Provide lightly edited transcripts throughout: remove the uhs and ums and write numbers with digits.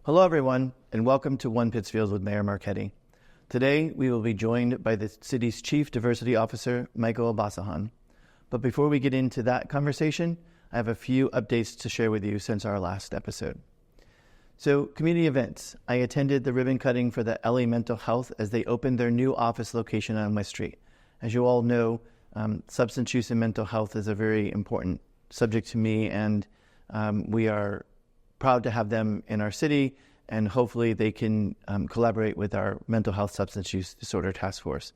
Hello, everyone, and welcome to OnePittsfield with Mayor Marchetti. Today, we will be joined by the city's Chief Diversity Officer, Michael Obasahan. But before we get into that conversation, I have a few updates to share with you since our last episode. So, community events. I attended the ribbon cutting for the LA Mental Health as they opened their new office location on West Street. As you all know, substance use and mental health is a very important subject to me, and we are proud to have them in our city, and hopefully they can collaborate with our mental health substance use disorder task force.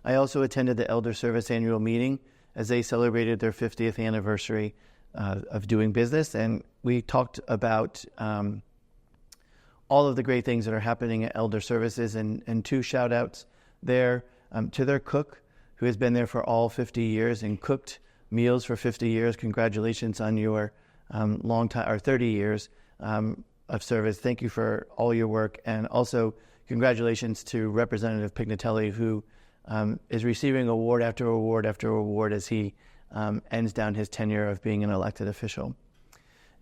I also attended the Elder Service annual meeting as they celebrated their 50th anniversary of doing business, and we talked about all of the great things that are happening at Elder Services, and two shout outs there to their cook, who has been there for all 50 years and cooked meals for 50 years. Congratulations on your long time, or 30 years of service. Thank you for all your work. And also congratulations to Representative Pignatelli, who is receiving award after award after award as he ends down his tenure of being an elected official.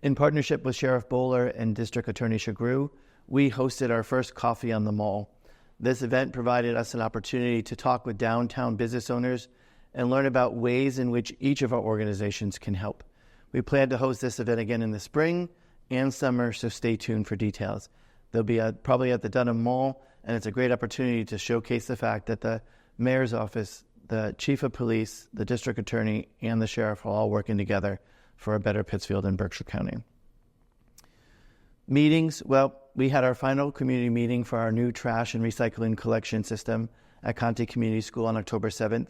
In partnership with Sheriff Bowler and District Attorney Shagru, we hosted our first Coffee on the Mall. This event provided us an opportunity to talk with downtown business owners and learn about ways in which each of our organizations can help. We plan to host this event again in the spring and summer, so stay tuned for details. They'll be probably at the Dunham Mall, and it's a great opportunity to showcase the fact that the mayor's office, the chief of police, the district attorney, and the sheriff are all working together for a better Pittsfield and Berkshire County. Meetings, well, we had our final community meeting for our new trash and recycling collection system at Conte Community School on October 7th.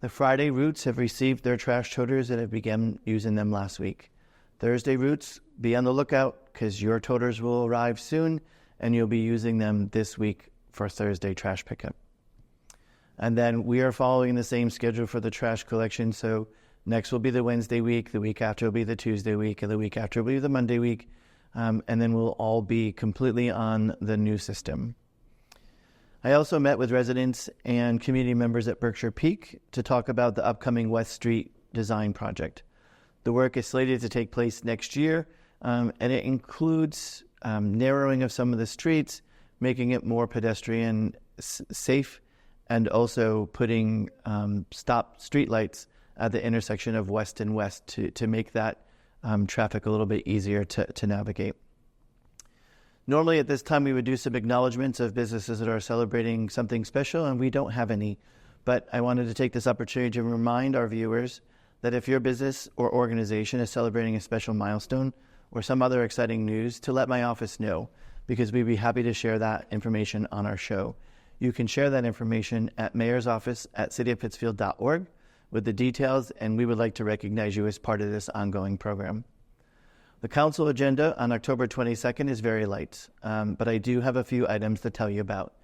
The Friday routes have received their trash toters and have begun using them last week. Thursday routes, be on the lookout because your toters will arrive soon and you'll be using them this week for Thursday trash pickup. And then we are following the same schedule for the trash collection. So next will be the Wednesday week, the week after will be the Tuesday week, and the week after will be the Monday week. And then we'll all be completely on the new system. I also met with residents and community members at Berkshire Peak to talk about the upcoming West Street design project. The work is slated to take place next year, and it includes narrowing of some of the streets, making it more pedestrian safe, and also putting stop streetlights at the intersection of West and West to make that traffic a little bit easier to navigate. Normally at this time we would do some acknowledgments of businesses that are celebrating something special, and we don't have any. But I wanted to take this opportunity to remind our viewers that if your business or organization is celebrating a special milestone or some other exciting news, to let my office know, because we'd be happy to share that information on our show. You can share that information at mayorsoffice@cityofpittsfield.org with the details, and we would like to recognize you as part of this ongoing program. The council agenda on October 22nd is very light, but I do have a few items to tell you about.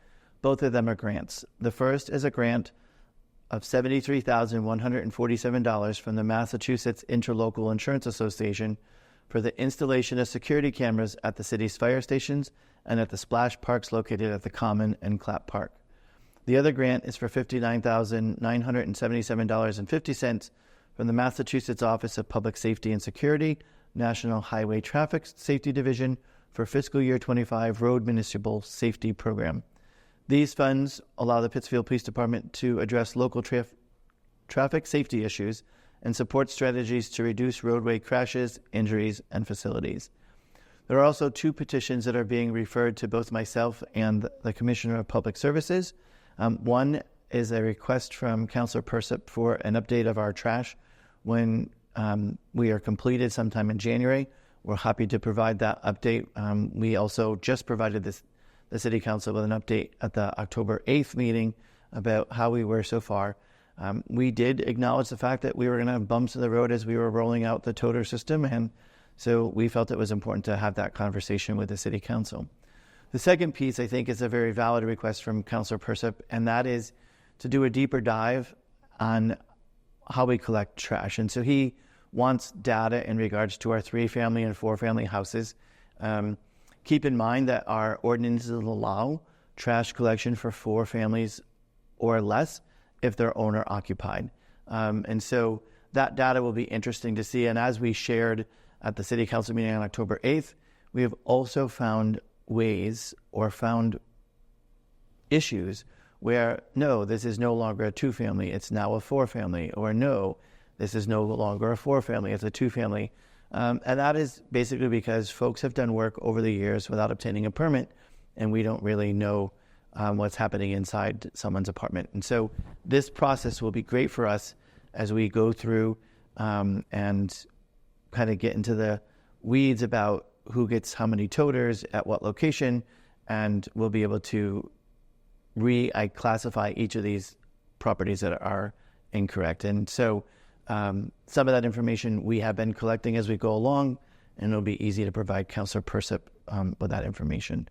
Both of them are grants. The first is a grant of $73,147 from the Massachusetts Interlocal Insurance Association for the installation of security cameras at the city's fire stations and at the splash parks located at the Common and Clapp Park. The other grant is for $59,977.50 from the Massachusetts Office of Public Safety and Security, National Highway Traffic Safety Division for fiscal year 25 Road Municipal Safety Program. These funds allow the Pittsfield Police Department to address local traffic safety issues and support strategies to reduce roadway crashes, injuries, and facilities. There are also two petitions that are being referred to both myself and the Commissioner of Public Services. One is a request from Councilor Persip for an update of our trash when we are completed sometime in January. We're happy to provide that update. We also just provided the City Council with an update at the October 8th meeting about how we were so far. We did acknowledge the fact that we were going to have bumps in the road as we were rolling out the toter system, and so we felt it was important to have that conversation with the City Council. The second piece, I think, is a very valid request from Councilor Persip, and that is to do a deeper dive on how we collect trash. And so he wants data in regards to our 3-family and 4-family houses. Keep in mind that our ordinances allow trash collection for 4 families or less if they're owner occupied. And so that data will be interesting to see. And as we shared at the City Council meeting on October 8th, we have also found ways or found issues where, no, this is no longer a 2-family, it's now a 4-family, or no, this is no longer a 4-family, it's a 2-family. And that is basically because folks have done work over the years without obtaining a permit, and we don't really know what's happening inside someone's apartment. And so this process will be great for us as we go through and kind of get into the weeds about who gets how many toters at what location, and we'll be able to classify each of these properties that are incorrect. And so some of that information we have been collecting as we go along, and it'll be easy to provide Councilor Persip with that information.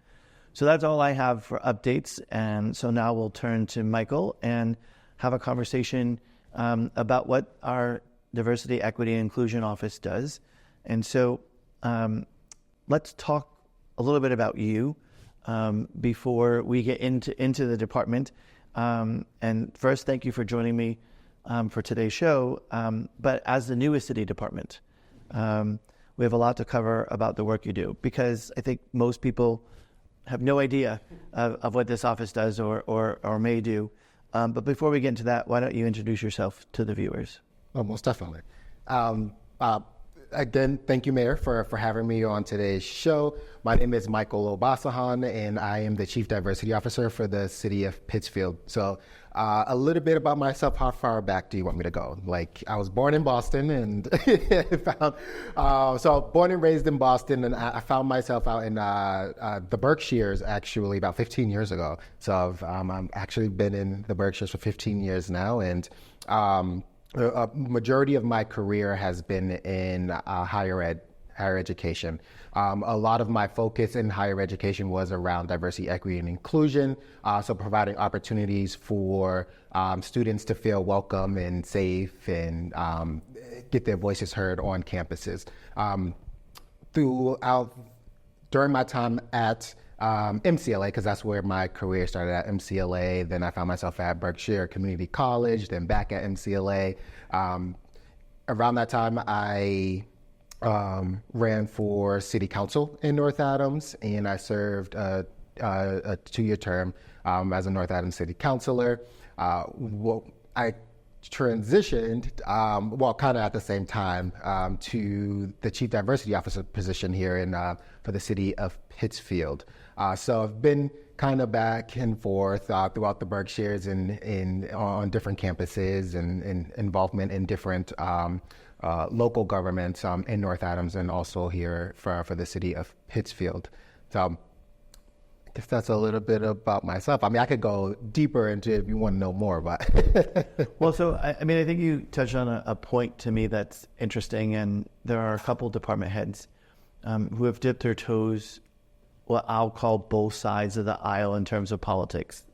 So that's all I have for updates. And so now we'll turn to Michael and have a conversation about what our Diversity, Equity, and Inclusion Office does. And so let's talk a little bit about you before we get into the department. And first, thank you for joining me for today's show. But as the newest city department, we have a lot to cover about the work you do, because I think most people have no idea of what this office does or may do. But before we get into that, why don't you introduce yourself to the viewers? Oh, most definitely. Again, thank you, Mayor, for having me on today's show. My name is Michael Obasahan, and I am the Chief Diversity Officer for the City of Pittsfield. So a little bit about myself. How far back do you want me to go? Like, I was born in Boston, and so born and raised in Boston, and I found myself out in the Berkshires, actually, about 15 years ago. So I've actually been in the Berkshires for 15 years now, and a majority of my career has been in higher education. A lot of my focus in higher education was around diversity, equity, and inclusion, so providing opportunities for students to feel welcome and safe and get their voices heard on campuses. During my time at MCLA, because that's where my career started, at MCLA. Then I found myself at Berkshire Community College, then back at MCLA. Around that time, I ran for city council in North Adams, and I served a 2-year term as a North Adams city councilor. I transitioned, kind of at the same time, to the Chief Diversity Officer position here for the city of Pittsfield. So I've been kind of back and forth throughout the Berkshires and on different campuses and involvement in different local governments in North Adams and also here for the city of Pittsfield. So I guess that's a little bit about myself. I mean, I could go deeper into it if you want to know more, but. Well, so, I think you touched on a point to me that's interesting, and there are a couple department heads who have dipped their toes, what I'll call both sides of the aisle in terms of politics.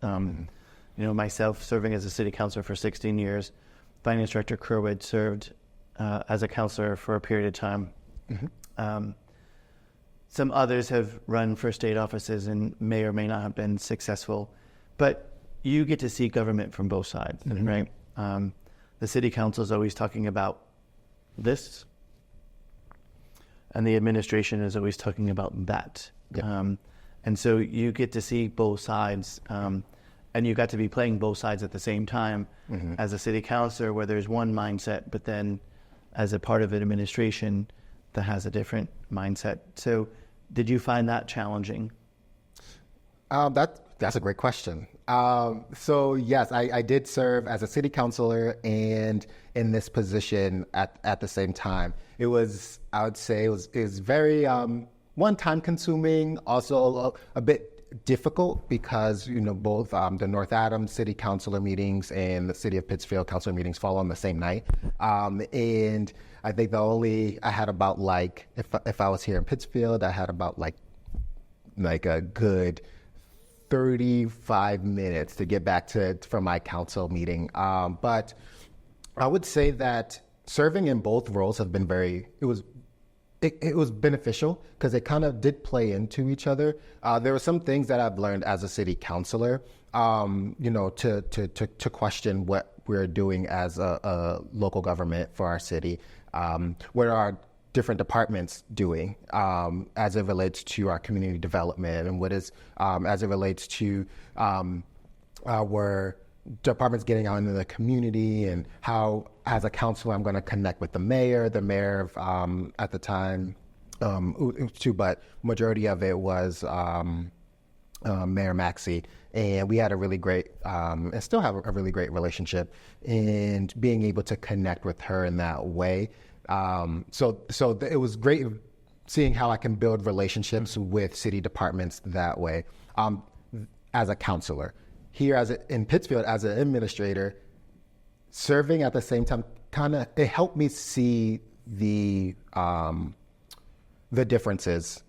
Myself serving as a city councilor for 16 years, Finance Director Kerwood served as a councilor for a period of time. Mm-hmm. Some others have run for state offices and may or may not have been successful, but you get to see government from both sides, mm-hmm. right? The city council is always talking about this, and the administration is always talking about that. Yep. And so you get to see both sides, and you got to be playing both sides at the same time, mm-hmm. as a city councilor, where there's one mindset, but then as a part of an administration that has a different mindset. So did you find that challenging? That's a great question. So yes, I did serve as a city councilor and in this position at the same time. It was, I would say, it was very time consuming, also a bit difficult because both the North Adams City Councilor meetings and the City of Pittsfield Councilor meetings fall on the same night, and I think I had about if I was here in Pittsfield, I had about like a good 35 minutes to get back from my council meeting. But I would say that serving in both roles have been it was beneficial because it kind of did play into each other. There were some things that I've learned as a city councilor, to question what we're doing as a local government for our city. What are different departments doing as it relates to our community development, and what is as it relates to our departments getting out into the community, and how, as a counselor, I'm going to connect with the mayor of, at the time, too, but majority of it was Mayor Maxey, and we had a really great, and still have a really great relationship, and being able to connect with her in that way. So it was great seeing how I can build relationships with city departments that way. As a counselor, here in Pittsfield as an administrator, serving at the same time, it helped me see the differences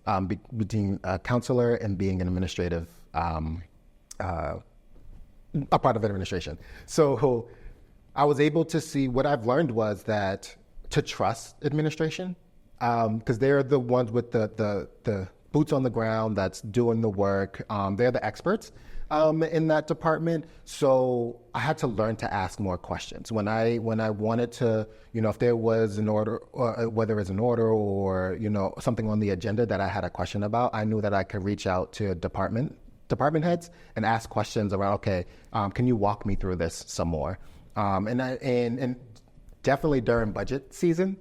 between a counselor and being an administrative, a part of administration. So I was able to see, what I've learned was that to trust administration, because they're the ones with the boots on the ground that's doing the work. They're the experts in that department. So I had to learn to ask more questions. When I wanted to, if there was an order, or whether it's an order or, something on the agenda that I had a question about, I knew that I could reach out to department heads and ask questions around, okay, can you walk me through this some more? And definitely during budget season,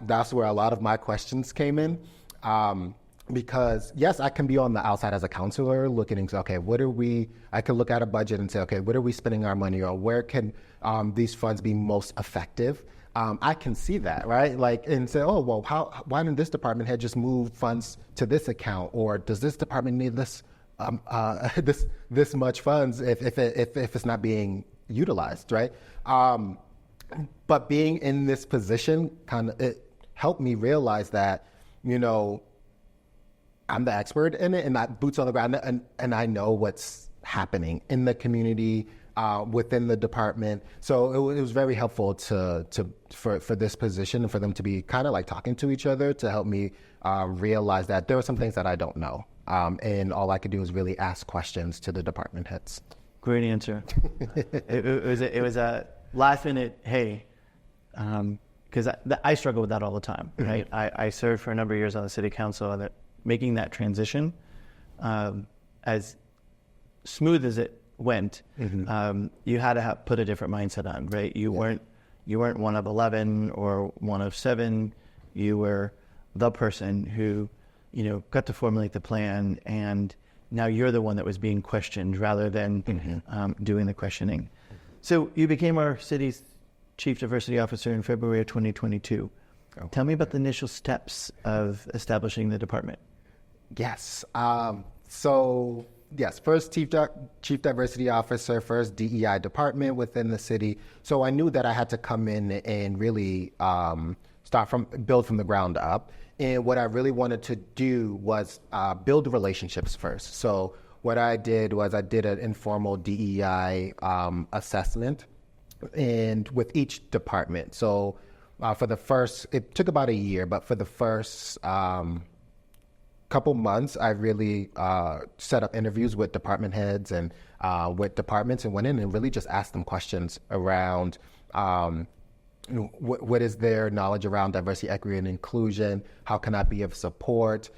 that's where a lot of my questions came in. Because yes, I can be on the outside as a counselor looking and say, okay, I could look at a budget and say, okay, what are we spending our money on? Where can these funds be most effective? I can see that, right? And say, oh, well, why didn't this department head just move funds to this account? Or does this department need this much funds if it's not being utilized, right? But being in this position it helped me realize that, I'm the expert in it, and that boots on the ground, and I know what's happening in the community, within the department. So it was very helpful for this position, and for them to be kind of like talking to each other to help me realize that there are some things that I don't know, and all I could do is really ask questions to the department heads. Great answer. It was a last minute, hey, because I struggle with that all the time, right? I served for a number of years on the city council, and making that transition as smooth as it went, you had to put a different mindset on, right? You weren't one of 11 or one of 7. You were the person who, got to formulate the plan, and now you're the one that was being questioned rather than doing the questioning. So you became our city's Chief Diversity Officer in February of 2022. Oh. Tell me about the initial steps of establishing the department. Yes. First Chief Diversity Officer, first DEI department within the city. So I knew that I had to come in and really build from the ground up. And what I really wanted to do was build relationships first. So what I did was I did an informal DEI assessment, and with each department. So it took about a year, but for the first couple months, I really set up interviews with department heads and with departments, and went in and really just asked them questions around what is their knowledge around diversity, equity, and inclusion? How can I be of support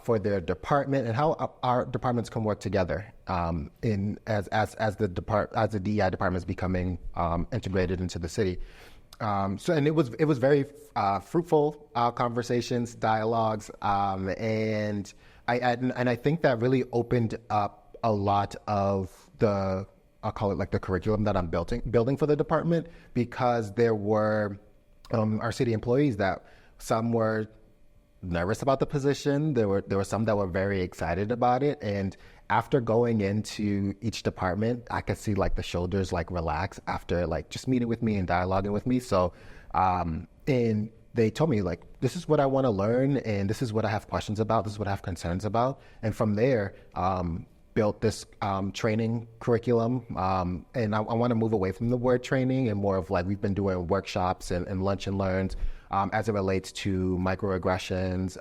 for their department, and how our departments can work together as the DEI department is becoming integrated into the city. And it was very fruitful conversations, dialogues, and I think that really opened up a lot of I'll call it like the curriculum that I'm building for the department, because there were our city employees that some were nervous about the position. There were some that were very excited about it, and after going into each department, I could see like the shoulders like relax after like just meeting with me and dialoguing with me. So, and they told me like, this is what I want to learn, and this is what I have questions about. This is what I have concerns about. And from there, built this training curriculum. And I want to move away from the word training and more of like, we've been doing workshops and lunch and learns as it relates to microaggressions,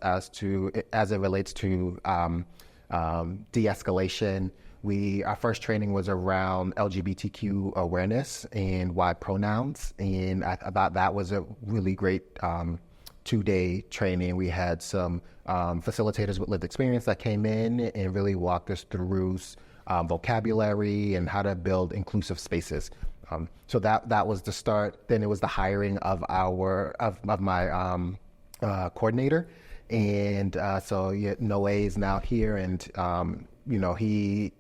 as it relates to de-escalation. Our first training was around LGBTQ awareness and why pronouns, and I thought that was a really great 2-day training. We had some facilitators with lived experience that came in and really walked us through vocabulary and how to build inclusive spaces. So that was the start. Then it was the hiring of my coordinator, and Noe is now here, and he,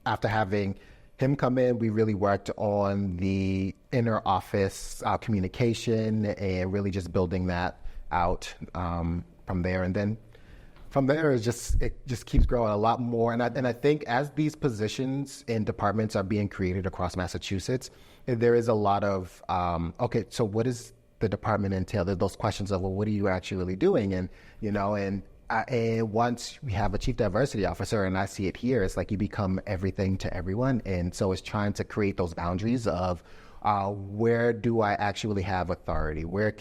after having him come in, we really worked on the inner office communication and really just building that out from there. And then from there, it just keeps growing a lot more. And I think as these positions and departments are being created across Massachusetts, there is a lot of, okay, so what does the department entail? There's those questions of, well, what are you actually doing? And, and once we have a chief diversity officer, and I see it here, it's like you become everything to everyone. And so it's trying to create those boundaries of where do I actually have authority? Where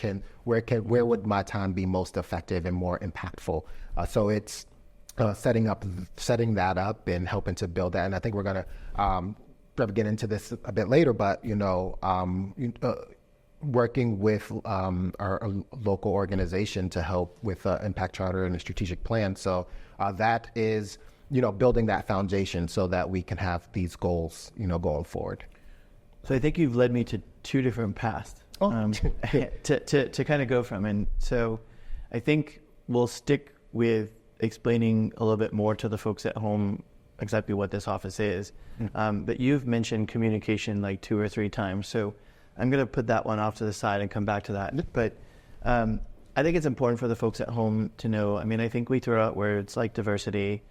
would my time be most effective and more impactful? So it's setting that up and helping to build that. And I think we're going to get into this a bit later, but working with our local organization to help with impact charter and a strategic plan. So that is, building that foundation so that we can have these goals, going forward. So I think you've led me to two different paths to kind of go from. And so I think we'll stick with explaining a little bit more to the folks at home exactly what this office is. But you've mentioned communication like 2 or 3 times. So I'm going to put that one off to the side and come back to that. But I think it's important for the folks at home to know. I mean, I think we throw out words like diversity,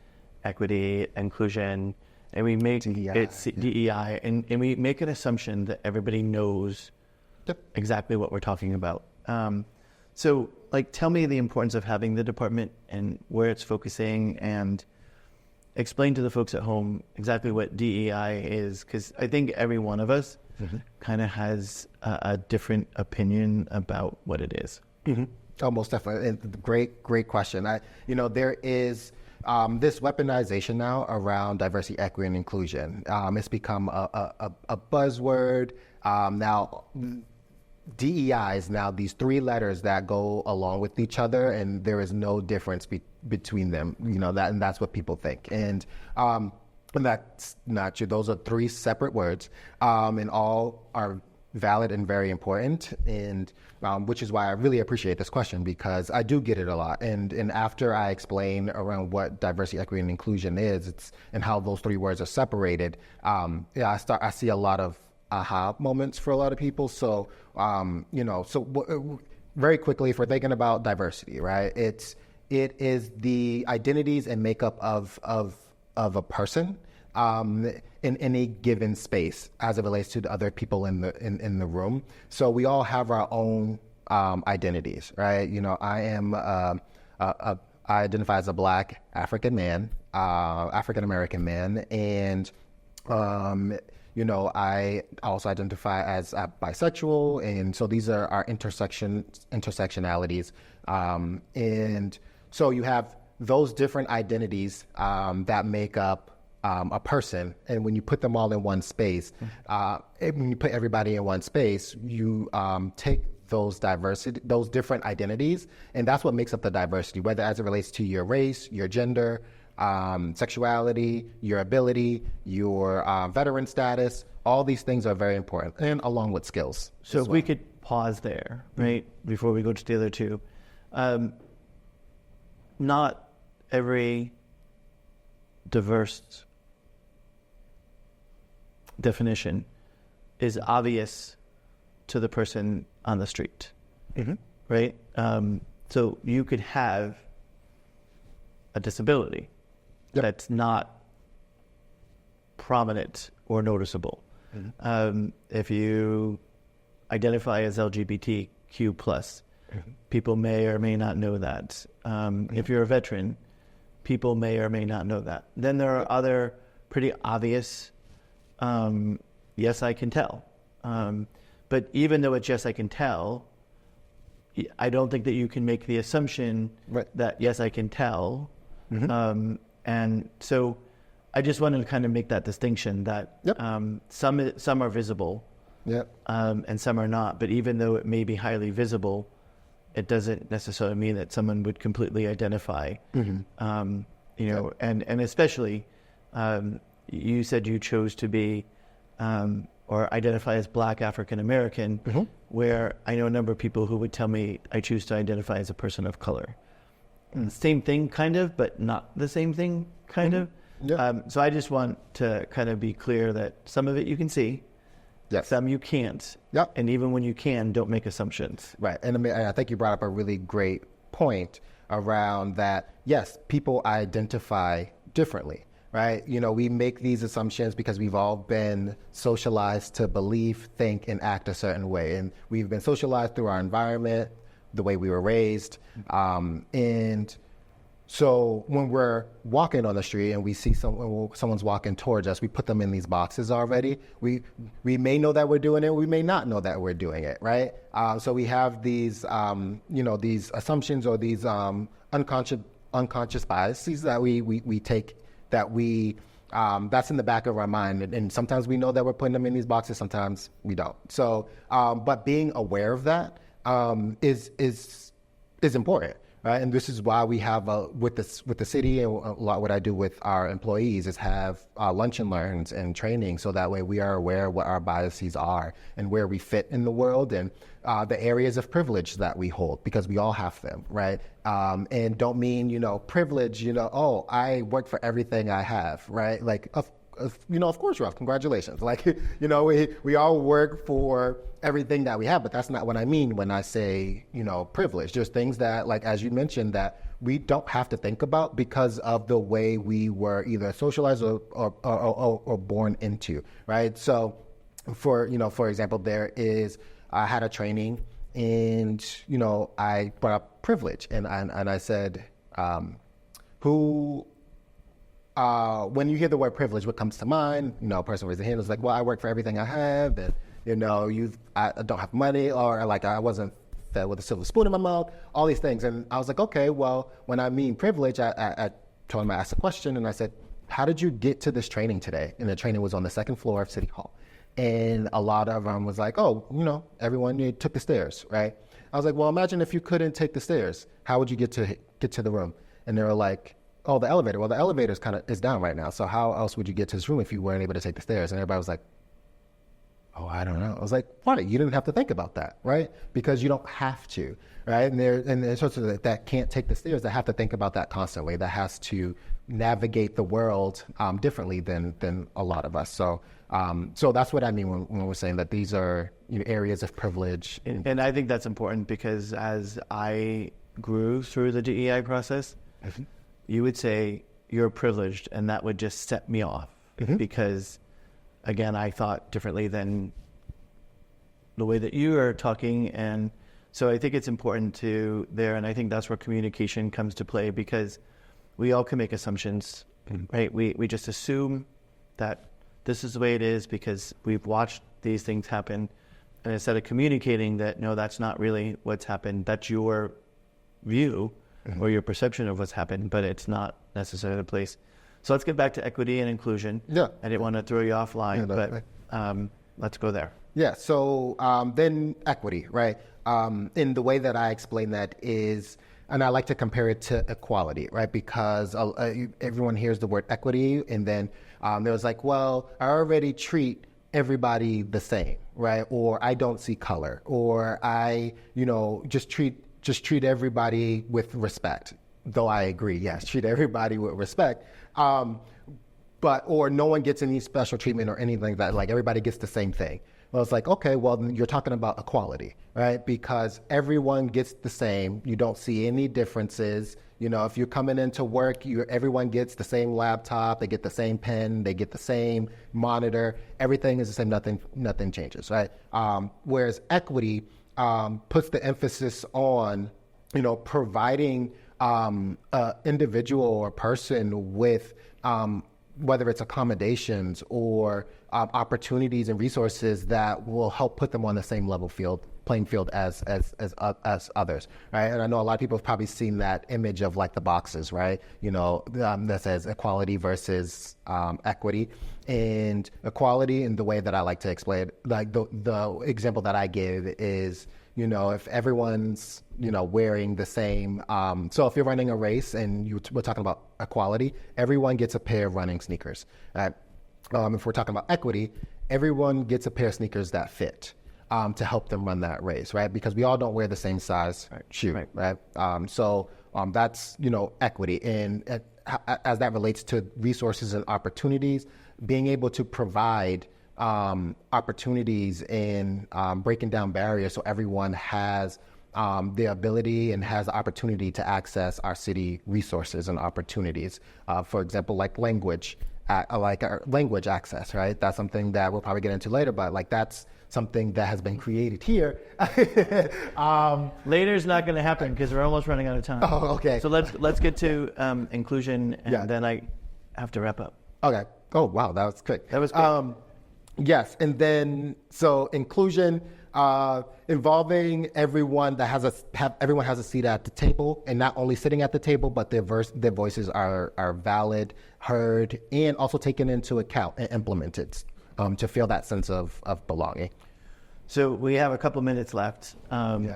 equity, inclusion, and we make DEI, and we make an assumption that everybody knows exactly what we're talking about. So, tell me the importance of having the department and where it's focusing, and explain to the folks at home exactly what DEI is, because I think every one of us kind of has a different opinion about what it is. Oh, most definitely. And great question. There is this weaponization now around diversity, equity, and inclusion. It's become a buzzword. Now, DEI is now these 3 letters that go along with each other, and there is no difference between them. And that's what people think. And that's not true. Those are 3 separate words, and all are valid and very important. And which is why I really appreciate this question, because I do get it a lot. And after I explain around what diversity, equity, and inclusion is, and how those 3 words are separated, I see a lot of aha moments for a lot of people. So very quickly, if we're thinking about diversity, right? It is the identities and makeup of a person in any given space as it relates to the other people in the room. So we all have our own identities, right? I am I identify as a Black African man, African American man, and I also identify as bisexual, and so these are our intersectionalities, and so you have those different identities that make up a person, and when you put them all in one space, when you put everybody in one space, you take those different identities, and that's what makes up the diversity, whether as it relates to your race, your gender, sexuality, your ability, your veteran status. All these things are very important, and along with skills. So if we could pause there, right, before we go to the other 2. Not every diverse definition is obvious to the person on the street, right? So you could have a disability that's not prominent or noticeable. If you identify as LGBTQ+, people may or may not know that. If you're a veteran, people may or may not know that. Then there are other pretty obvious, yes, I can tell. But even though it's yes, I can tell, I don't think that you can make the assumption that yes, I can tell. And so I just wanted to kind of make that distinction that some are visible and some are not. But even though it may be highly visible, it doesn't necessarily mean that someone would completely identify. You know, and especially, you said you chose to be or identify as Black African American, where I know a number of people who would tell me I choose to identify as a person of color. Same thing, kind of, but not the same thing, kind of. Yeah. So I just want to kind of be clear that some of it you can see, some you can't. Yep. And even when you can, don't make assumptions. Right. And I think you brought up a really great point around that. Yes, people identify differently, right? You know, we make these assumptions because we've all been socialized to believe, think, and act a certain way. And we've been socialized through our environment, the way we were raised. And so when we're walking on the street and we see someone's walking towards us, we put them in these boxes already. We may know that we're doing it. We may not know that we're doing it, right? So we have these, these assumptions or these unconscious biases that we take, that's in the back of our mind. And sometimes we know that we're putting them in these boxes. Sometimes we don't. So, but being aware of that is important. Right, and this is why we have with the city, and a lot what I do with our employees is have lunch and learns and training, so that way we are aware what our biases are and where we fit in the world, and the areas of privilege that we hold, because we all have them, right? And don't mean privilege, oh, I work for everything I have, right? Like of course you have. Congratulations. Like, we all work for everything that we have, but that's not what I mean when I say, privilege. There's things that, like, as you mentioned, that we don't have to think about because of the way we were either socialized or born into, right? So for example, I had a training and, I brought up privilege and I said, when you hear the word privilege, what comes to mind? A person raised their hand, was like, well, I work for everything I have, and I don't have money, or like I wasn't fed with a silver spoon in my mouth, all these things. And I was like, okay, well, when I mean privilege, I told him, I asked a question, and I said, how did you get to this training today? And the training was on the second floor of City Hall. And a lot of them was like, oh, everyone took the stairs, right? I was like, well, imagine if you couldn't take the stairs, how would you get to the room? And they were like, oh, the elevator. Well, the elevator is down right now. So how else would you get to this room if you weren't able to take the stairs? And everybody was like, oh, I don't know. I was like, why? You didn't have to think about that, right? Because you don't have to, right? And there's sorts of that can't take the stairs, that have to think about that constantly, that has to navigate the world differently than a lot of us. So that's what I mean when we're saying that these are areas of privilege. And I think that's important, because as I grew through the DEI process, you would say you're privileged, and that would just set me off because, again, I thought differently than the way that you are talking. And so I think it's important and I think that's where communication comes to play, because we all can make assumptions, right? We just assume that this is the way it is because we've watched these things happen. And instead of communicating that, no, that's not really what's happened, that's your view or your perception of what's happened, but it's not necessarily the place. So let's get back to equity and inclusion. Yeah. I didn't want to throw you offline, but let's go there. Yeah, so then equity, right? In the way that I explain that is, and I like to compare it to equality, right? Because everyone hears the word equity, and then there's like, well, I already treat everybody the same, right? Or I don't see color, or I, just treat everybody with respect. Though I agree, yes, treat everybody with respect. Or no one gets any special treatment or anything like that. Like everybody gets the same thing. Well, it's like, okay, well, you're talking about equality, right? Because everyone gets the same. You don't see any differences. If you're coming into work, everyone gets the same laptop. They get the same pen. They get the same monitor. Everything is the same. Nothing changes, right? Whereas equity puts the emphasis on, providing an individual or person with whether it's accommodations or opportunities and resources that will help put them on the same playing field as others, right? And I know a lot of people have probably seen that image of like the boxes, right? That says equality versus equity. And equality, in the way that I like to explain it, like the example that I give is, if everyone's, wearing the same, so if you're running a race and we're talking about equality, everyone gets a pair of running sneakers. Right? If we're talking about equity, everyone gets a pair of sneakers that fit to help them run that race, right? Because we all don't wear the same size shoe, right? So that's, equity. And as that relates to resources and opportunities, being able to provide opportunities in breaking down barriers so everyone has the ability and has the opportunity to access our city resources and opportunities. For example, like language access, right? That's something that we'll probably get into later, but that's something that has been created here. Later's not going to happen because we're almost running out of time. Oh, okay. So let's get to inclusion, and then I have to wrap up. Okay. Oh, wow, that was quick. That was quick. Yes, and then so inclusion, involving everyone that everyone has a seat at the table, and not only sitting at the table, but their voices are valid, heard, and also taken into account and implemented to feel that sense of belonging. So we have a couple minutes left.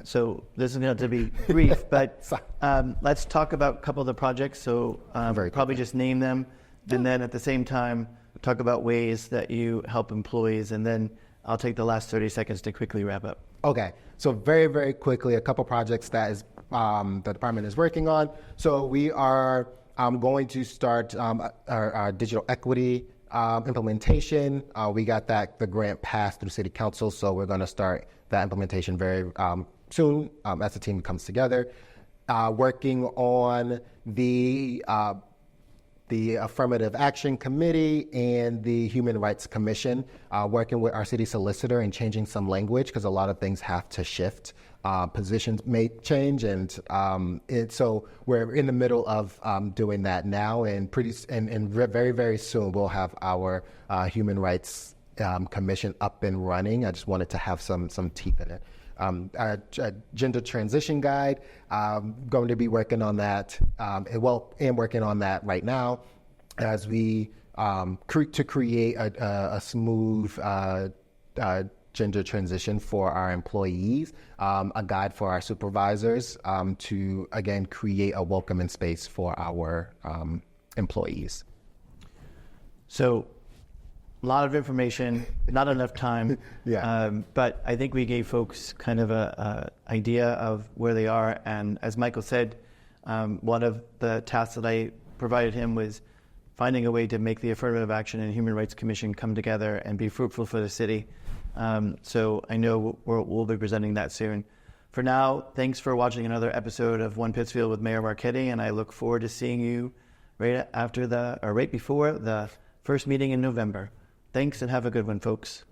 So this is going to have to be brief, but let's talk about a couple of the projects. So probably just name them, and then at the same time, talk about ways that you help employees, and then I'll take the last 30 seconds to quickly wrap up. Okay, so very, very quickly, a couple projects that is the department is working on. So we are going to start our digital equity implementation. We got the grant passed through City Council, so we're going to start that implementation very soon as the team comes together. Working on the Affirmative Action Committee and the Human Rights Commission, working with our city solicitor and changing some language because a lot of things have to shift. Positions may change, and so we're in the middle of doing that now, and very, very soon we'll have our Human Rights Commission up and running. I just wanted to have some teeth in it. Our gender transition guide, going to be working on that, and working on that right now as we to create a smooth gender transition for our employees, a guide for our supervisors to, again, create a welcoming space for our employees. So a lot of information, not enough time. But I think we gave folks kind of a idea of where they are. And as Michael said, one of the tasks that I provided him was finding a way to make the Affirmative Action and Human Rights Commission come together and be fruitful for the city. So I know we'll be presenting that soon. For now, thanks for watching another episode of One Pittsfield with Mayor Marchetti, and I look forward to seeing you right before the first meeting in November. Thanks, and have a good one, folks.